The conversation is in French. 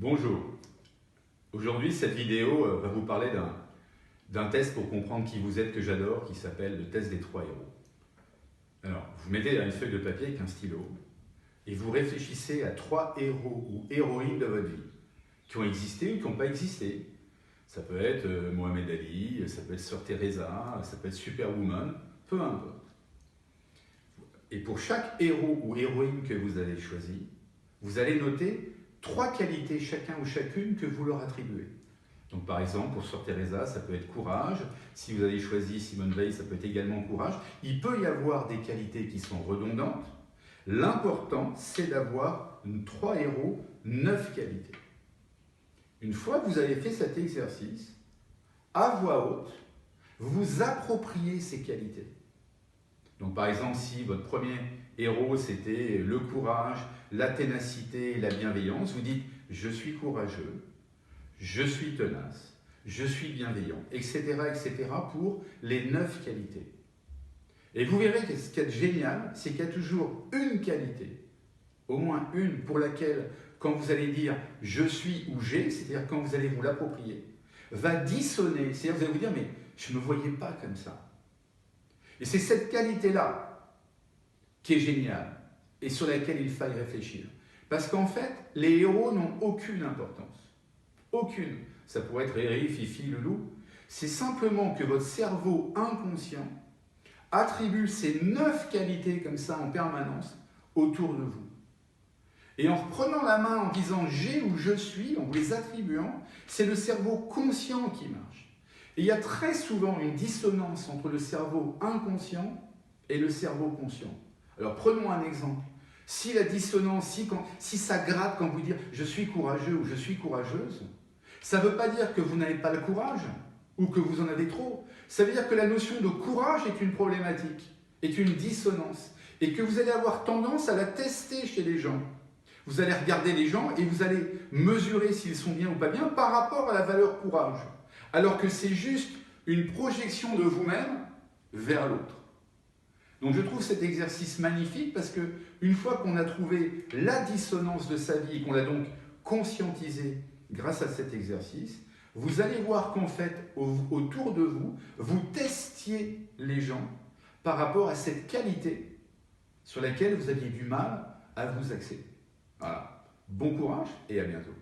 Bonjour. Aujourd'hui, cette vidéo va vous parler d'un test pour comprendre qui vous êtes que j'adore, qui s'appelle le test des 3 héros. Alors, vous mettez une feuille de papier avec un stylo et vous réfléchissez à 3 héros ou héroïnes de votre vie qui ont existé ou qui n'ont pas existé. Ça peut être Mohamed Ali, ça peut être Sœur Teresa, ça peut être Superwoman, peu importe. Et pour chaque héros ou héroïne que vous avez choisi, vous allez noter 3 qualités chacun ou chacune que vous leur attribuez. Donc par exemple, pour Sœur Teresa, ça peut être courage. Si vous avez choisi Simone Veil, ça peut être également courage. Il peut y avoir des qualités qui sont redondantes. L'important, c'est d'avoir 3 héros, 9 qualités. Une fois que vous avez fait cet exercice, à voix haute, vous appropriez ces qualités. Donc par exemple, si votre premier héros c'était le courage, la ténacité, la bienveillance, vous dites « je suis courageux, je suis tenace, je suis bienveillant », etc. etc. pour les 9 qualités. Et vous verrez que ce qui est génial, c'est qu'il y a toujours une qualité, au moins une, pour laquelle, quand vous allez dire « je suis » ou « j'ai », c'est-à-dire quand vous allez vous l'approprier, va dissonner, c'est-à-dire vous allez vous dire « mais je ne me voyais pas comme ça ». Et c'est cette qualité-là qui est géniale et sur laquelle il faille réfléchir. Parce qu'en fait, les héros n'ont aucune importance. Aucune. Ça pourrait être Riri, Fifi, Loulou. C'est simplement que votre cerveau inconscient attribue ces 9 qualités comme ça en permanence autour de vous. Et en reprenant la main en disant « j'ai » ou « je suis », en vous les attribuant, c'est le cerveau conscient qui marche. Et il y a très souvent une dissonance entre le cerveau inconscient et le cerveau conscient. Alors prenons un exemple. Si la dissonance, si ça gratte quand vous dites « je suis courageux » ou « je suis courageuse », ça ne veut pas dire que vous n'avez pas le courage ou que vous en avez trop. Ça veut dire que la notion de courage est une problématique, est une dissonance et que vous allez avoir tendance à la tester chez les gens. Vous allez regarder les gens et vous allez mesurer s'ils sont bien ou pas bien par rapport à la valeur courage. Alors que c'est juste une projection de vous-même vers l'autre. Donc je trouve cet exercice magnifique parce qu'une fois qu'on a trouvé la dissonance de sa vie et qu'on l'a donc conscientisé grâce à cet exercice, vous allez voir qu'en fait, autour de vous, vous testiez les gens par rapport à cette qualité sur laquelle vous aviez du mal à vous axer. Voilà. Bon courage et à bientôt.